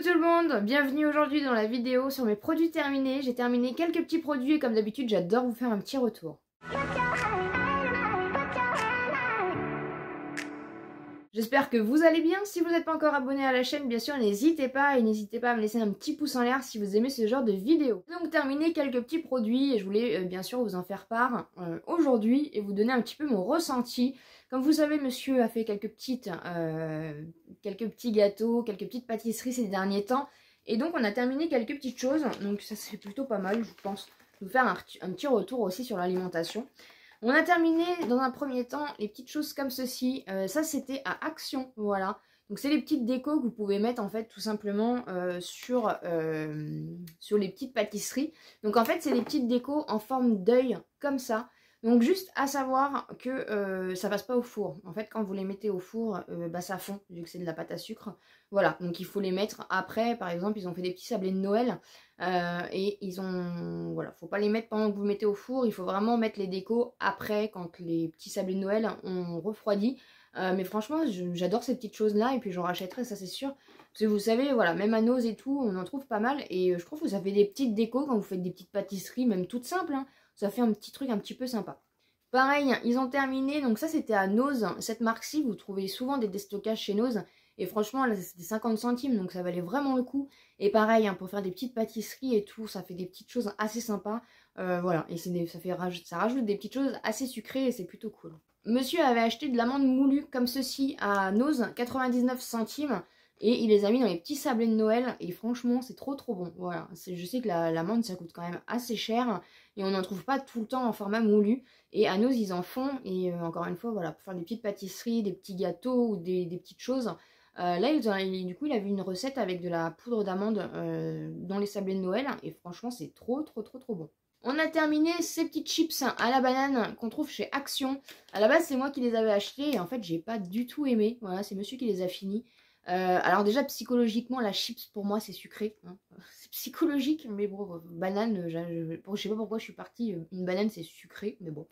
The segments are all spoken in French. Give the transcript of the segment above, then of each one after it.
tout le monde, bienvenue aujourd'hui dans la vidéo sur mes produits terminés. J'ai terminé quelques petits produits et comme d'habitude j'adore vous faire un petit retour. J'espère que vous allez bien. Si vous n'êtes pas encore abonné à la chaîne, bien sûr, n'hésitez pas et n'hésitez pas à me laisser un petit pouce en l'air si vous aimez ce genre de vidéo. J'ai donc terminé quelques petits produits et je voulais bien sûr vous en faire part aujourd'hui et vous donner un petit peu mon ressenti. Comme vous savez, monsieur a fait quelques petits gâteaux, quelques petites pâtisseries ces derniers temps. Et donc on a terminé quelques petites choses, donc ça c'est plutôt pas mal, je pense. Vous faire un petit retour aussi sur l'alimentation. On a terminé dans un premier temps les petites choses comme ceci. Ça c'était à Action, voilà. Donc c'est les petites décos que vous pouvez mettre en fait tout simplement sur les petites pâtisseries. Donc en fait c'est des petites décos en forme d'œil comme ça. Donc juste à savoir que ça passe pas au four. En fait quand vous les mettez au four, ça fond vu que c'est de la pâte à sucre. Voilà, donc il faut les mettre après. Par exemple ils ont fait des petits sablés de Noël. Et ils ont... Voilà, faut pas les mettre pendant que vous mettez au four. Il faut vraiment mettre les décos après quand les petits sablés de Noël ont refroidi. Mais franchement j'adore ces petites choses là. Et puis j'en rachèterai, ça c'est sûr. Parce que vous savez, voilà, même à Noz et tout, on en trouve pas mal. Et je trouve que ça fait des petites décos quand vous faites des petites pâtisseries, même toutes simples, hein. Ça fait un petit truc un petit peu sympa. Pareil, ils ont terminé, donc ça c'était à Noz. Cette marque-ci, vous trouvez souvent des déstockages chez Noz. Et franchement, là c'était 50 centimes, donc ça valait vraiment le coup. Et pareil, hein, pour faire des petites pâtisseries et tout, ça fait des petites choses assez sympas. Voilà, et ça rajoute des petites choses assez sucrées et c'est plutôt cool. Monsieur avait acheté de l'amande moulue comme ceci à Noz, 99 centimes. Et il les a mis dans les petits sablés de Noël. Et franchement, c'est trop bon. Voilà, je sais que l'amande, ça coûte quand même assez cher. Et on n'en trouve pas tout le temps en format moulu. Et à Noz, ils en font. Et encore une fois, voilà, pour faire des petites pâtisseries, des petits gâteaux ou des petites choses. Là, du coup, il a vu une recette avec de la poudre d'amande dans les sablés de Noël. Et franchement, c'est trop bon. On a terminé ces petites chips à la banane qu'on trouve chez Action. À la base, c'est moi qui les avais achetés. Et en fait, j'ai pas du tout aimé. Voilà, c'est monsieur qui les a finis. Alors déjà psychologiquement la chips pour moi c'est sucré, hein. C'est psychologique mais bon, banane, je sais pas pourquoi je suis partie, une banane c'est sucré mais bon.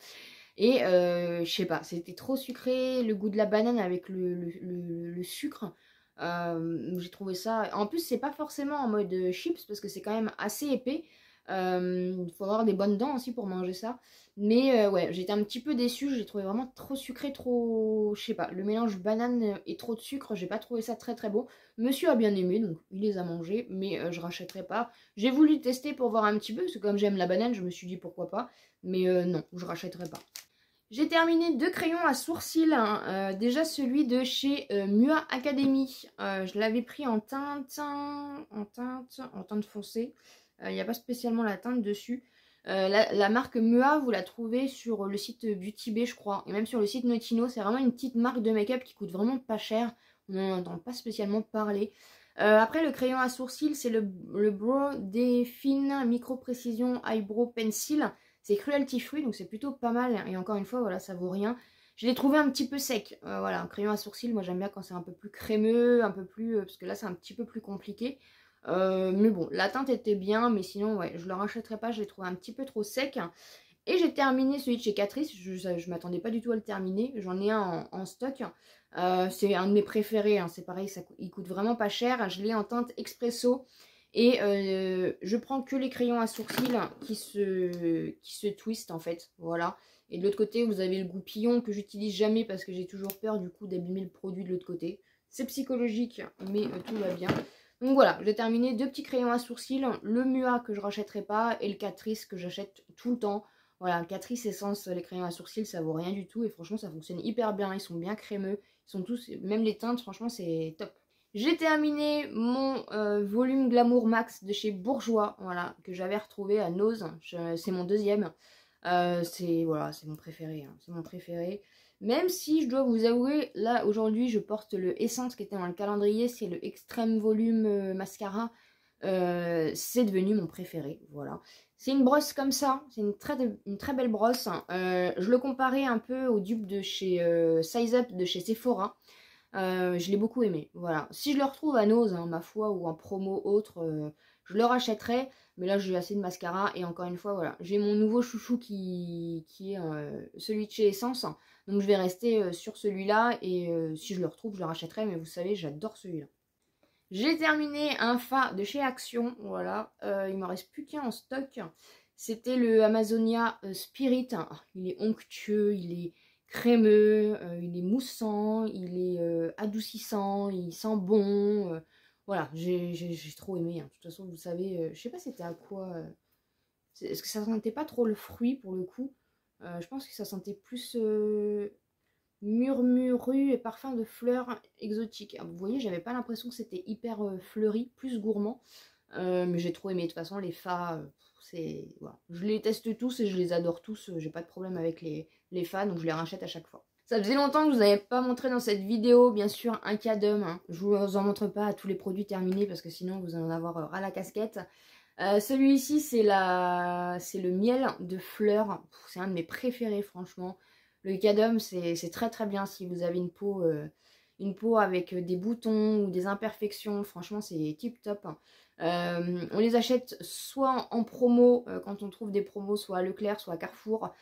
Et je sais pas, c'était trop sucré, le goût de la banane avec le sucre, j'ai trouvé ça, en plus c'est pas forcément en mode chips parce que c'est quand même assez épais. Il faut avoir des bonnes dents aussi pour manger ça. Mais ouais, j'étais un petit peu déçue. J'ai trouvé vraiment trop sucré, trop... Je sais pas, le mélange banane et trop de sucre, j'ai pas trouvé ça très bon. Monsieur a bien aimé, donc il les a mangés. Mais je rachèterai pas. J'ai voulu tester pour voir un petit peu, parce que comme j'aime la banane, je me suis dit pourquoi pas. Mais non, je rachèterai pas. J'ai terminé 2 crayons à sourcils, hein. Déjà celui de chez Mua Academy. Je l'avais pris en teinte foncée. Il n'y a pas spécialement la teinte dessus. La marque Mua, vous la trouvez sur le site Beauty Bay, je crois. Et même sur le site Notino. C'est vraiment une petite marque de make-up qui coûte vraiment pas cher. On n'en entend pas spécialement parler. Après, le crayon à sourcils, c'est le Brow Define Micro Précision Eyebrow Pencil. C'est Cruelty Free, donc c'est plutôt pas mal. Et encore une fois, voilà, ça vaut rien. Je l'ai trouvé un petit peu sec. Voilà, un crayon à sourcils, moi j'aime bien quand c'est un peu plus crémeux, un peu plus... parce que là, c'est un petit peu plus compliqué. Mais bon, la teinte était bien, mais sinon, ouais, je le rachèterai pas. Je l'ai trouvé un petit peu trop sec. Et j'ai terminé celui de chez Catrice. Je m'attendais pas du tout à le terminer. J'en ai un en stock. C'est un de mes préférés. Hein. C'est pareil, il coûte vraiment pas cher. Je l'ai en teinte expresso. Et je prends que les crayons à sourcils qui se twistent en fait. Voilà. Et de l'autre côté, vous avez le goupillon que j'utilise jamais parce que j'ai toujours peur du coup d'abîmer le produit de l'autre côté. C'est psychologique, mais tout va bien. Donc voilà, j'ai terminé 2 petits crayons à sourcils. Le Mua que je rachèterai pas et le Catrice que j'achète tout le temps. Voilà, Catrice Essence, les crayons à sourcils, ça vaut rien du tout. Et franchement, ça fonctionne hyper bien. Ils sont bien crémeux. Ils sont tous, même les teintes, franchement, c'est top. J'ai terminé mon volume Glamour Max de chez Bourjois, voilà, que j'avais retrouvé à Noz. C'est mon deuxième. Voilà, c'est mon préféré. Hein, c'est mon préféré. Même si je dois vous avouer, là aujourd'hui je porte le Essence qui était dans le calendrier, c'est le Extrême Volume Mascara. C'est devenu mon préféré, voilà. C'est une brosse comme ça, c'est une très belle brosse. Je le comparais un peu au dupe de chez Size Up de chez Sephora. Je l'ai beaucoup aimé, voilà. Si je le retrouve à Noz, hein, ma foi, ou en promo autre, je le rachèterai. Mais là, j'ai assez de mascara. Et encore une fois, voilà, j'ai mon nouveau chouchou qui est celui de chez Essence. Donc je vais rester sur celui-là. Et si je le retrouve, je le rachèterai. Mais vous savez, j'adore celui-là. J'ai terminé un fard de chez Action, voilà, il me reste plus qu'un en stock. C'était le Amazonia Spirit, il est onctueux, il est crémeux, il est moussant, il est adoucissant, il sent bon, voilà, j'ai trop aimé, hein. De toute façon vous savez, je sais pas c'était à quoi, est-ce que ça sentait pas trop le fruit pour le coup, je pense que ça sentait plus murmuru et parfum de fleurs exotiques. Vous voyez, j'avais pas l'impression que c'était hyper fleuri, plus gourmand. Mais j'ai trop aimé. De toute façon, les fas, c'est. Voilà. Je les teste tous et je les adore tous. J'ai pas de problème avec les fas, donc je les rachète à chaque fois. Ça faisait longtemps que je vous avais pas montré dans cette vidéo, bien sûr, un cadum. Hein. Je vous en montre pas à tous les produits terminés parce que sinon vous allez en avoir ras la casquette. Celui-ci, c'est le miel de fleurs. C'est un de mes préférés, franchement. Le cadum, c'est très très bien si vous avez une peau avec des boutons ou des imperfections. Franchement, c'est tip top. On les achète soit en promo, quand on trouve des promos, soit à Leclerc, soit à Carrefour.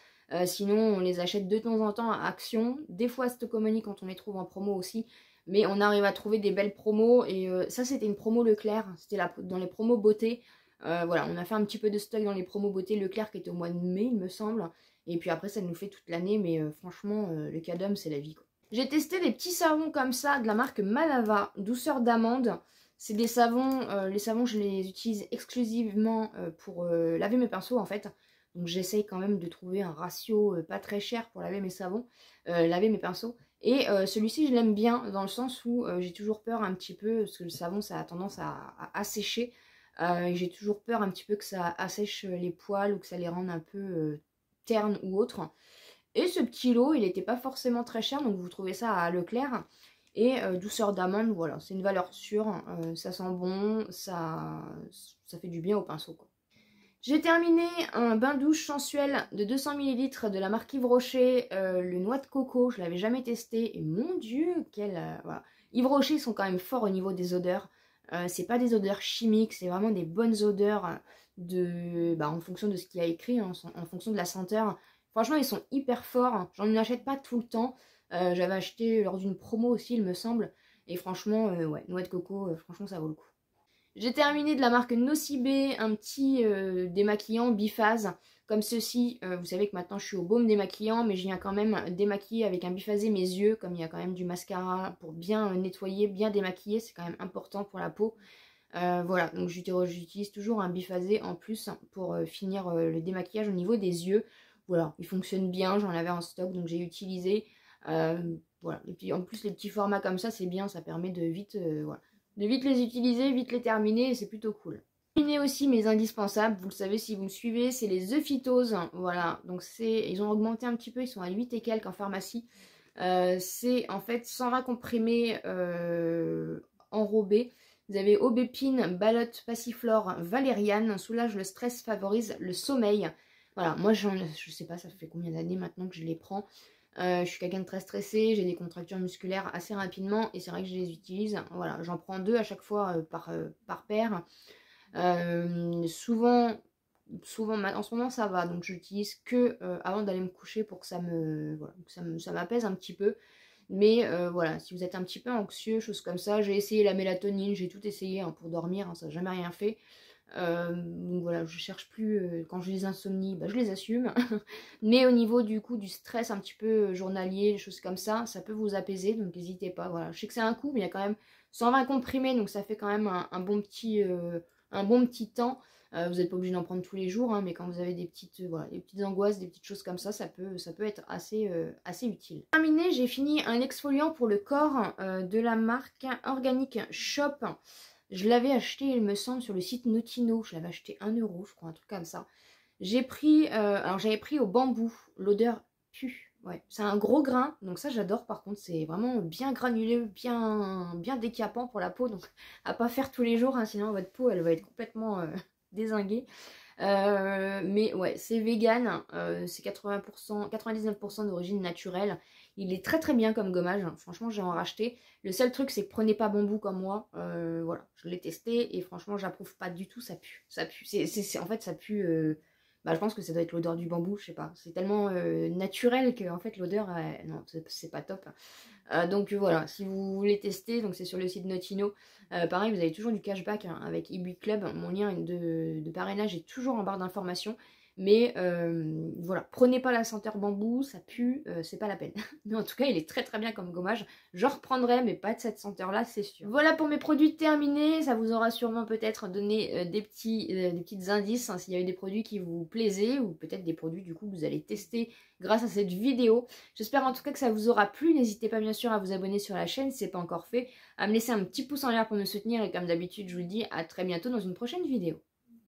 Sinon, on les achète de temps en temps à Action. Des fois à Stocomanie quand on les trouve en promo aussi. Mais on arrive à trouver des belles promos. Et ça, c'était une promo Leclerc. C'était dans les promos beauté. Voilà, on a fait un petit peu de stock dans les promos beauté Leclerc qui était au mois de mai, il me semble. Et puis après, ça nous fait toute l'année. Mais franchement, le cadum, c'est la vie, quoi. J'ai testé des petits savons comme ça de la marque Malava, douceur d'amande. C'est des savons, les savons, je les utilise exclusivement pour laver mes pinceaux, en fait. Donc j'essaye quand même de trouver un ratio pas très cher pour laver mes savons, laver mes pinceaux. Et celui-ci, je l'aime bien dans le sens où j'ai toujours peur un petit peu, parce que le savon, ça a tendance à assécher. J'ai toujours peur un petit peu que ça assèche les poils ou que ça les rende un peu ternes ou autres. Et ce petit lot, il n'était pas forcément très cher, donc vous trouvez ça à Leclerc. Et douceur d'amande, voilà, c'est une valeur sûre, ça sent bon, ça fait du bien au pinceau, quoi. J'ai terminé un bain douche sensuel de 200 ml de la marque Yves Rocher, le noix de coco, je l'avais jamais testé, et mon dieu, voilà. Yves Rocher sont quand même forts au niveau des odeurs, c'est pas des odeurs chimiques, c'est vraiment des bonnes odeurs en fonction de ce qu'il y a écrit, hein, en fonction de la senteur. Franchement, ils sont hyper forts, j'en achète pas tout le temps, j'avais acheté lors d'une promo aussi, il me semble, et franchement, ouais, noix de coco, franchement, ça vaut le coup. J'ai terminé de la marque Nocibé, un petit démaquillant biphase, comme ceci. Vous savez que maintenant je suis au baume démaquillant, mais je viens quand même démaquiller avec un biphasé mes yeux, comme il y a quand même du mascara pour bien nettoyer, bien démaquiller, c'est quand même important pour la peau. Voilà, donc j'utilise toujours un biphasé en plus pour finir le démaquillage au niveau des yeux. Voilà, il fonctionne bien, j'en avais en stock, donc j'ai utilisé. Voilà, et puis en plus les petits formats comme ça, c'est bien, ça permet de vite, voilà, de vite les utiliser, vite les terminer, et c'est plutôt cool. Terminer aussi mes indispensables, vous le savez si vous me suivez, c'est les Euphytose. Voilà, donc ils ont augmenté un petit peu, ils sont à 8 et quelques en pharmacie. C'est en fait 120 comprimés enrobés. Vous avez aubépine, balotte, passiflore, valériane, soulage le stress, favorise le sommeil. Voilà, moi je sais pas, ça fait combien d'années maintenant que je les prends. Je suis quelqu'un de très stressé, j'ai des contractures musculaires assez rapidement et c'est vrai que je les utilise. Voilà, j'en prends 2 à chaque fois par paire. Souvent, en ce moment ça va, donc j'utilise que avant d'aller me coucher pour que ça m'apaise un petit peu. Mais voilà, si vous êtes un petit peu anxieux, choses comme ça, j'ai essayé la mélatonine, j'ai tout essayé hein, pour dormir, hein, ça n'a jamais rien fait. Donc voilà, je cherche plus, quand j'ai des insomnies, je les assume. Mais au niveau du coup du stress un petit peu journalier, des choses comme ça peut vous apaiser, donc n'hésitez pas. Voilà, je sais que c'est un coup, mais il y a quand même 120 comprimés, donc ça fait quand même un bon petit temps. Vous n'êtes pas obligé d'en prendre tous les jours, hein, mais quand vous avez des petites angoisses, des petites choses comme ça peut être assez utile. Terminé, j'ai fini un exfoliant pour le corps de la marque Organic Shop. Je l'avais acheté, il me semble, sur le site Notino. Je l'avais acheté 1 €, je crois, un truc comme ça. J'ai pris, alors j'avais pris au bambou. L'odeur pue. Ouais, c'est un gros grain, donc ça j'adore. Par contre, c'est vraiment bien granuleux, bien décapant pour la peau. Donc à pas faire tous les jours, hein, sinon votre peau elle va être complètement dézinguée. Mais ouais, c'est vegan, c'est 80%, 99% d'origine naturelle. Il est très très bien comme gommage, hein. Franchement j'ai en racheté. Le seul truc c'est que prenez pas bambou comme moi, voilà, je l'ai testé et franchement j'approuve pas du tout, ça pue. En fait ça pue Bah, je pense que ça doit être l'odeur du bambou, je sais pas. C'est tellement naturel que en fait l'odeur, non, c'est pas top. Donc voilà, si vous voulez tester, donc c'est sur le site Notino. Pareil, vous avez toujours du cashback hein, avec eBuy Club. Mon lien de parrainage est toujours en barre d'informations. Mais voilà, prenez pas la senteur bambou, ça pue, c'est pas la peine. Mais en tout cas, il est très très bien comme gommage. J'en reprendrai, mais pas de cette senteur-là, c'est sûr. Voilà pour mes produits terminés. Ça vous aura sûrement peut-être donné des petits indices hein, s'il y a eu des produits qui vous plaisaient ou peut-être des produits du coup que vous allez tester grâce à cette vidéo. J'espère en tout cas que ça vous aura plu. N'hésitez pas bien sûr à vous abonner sur la chaîne si ce n'est pas encore fait, à me laisser un petit pouce en l'air pour me soutenir et comme d'habitude, je vous dis à très bientôt dans une prochaine vidéo.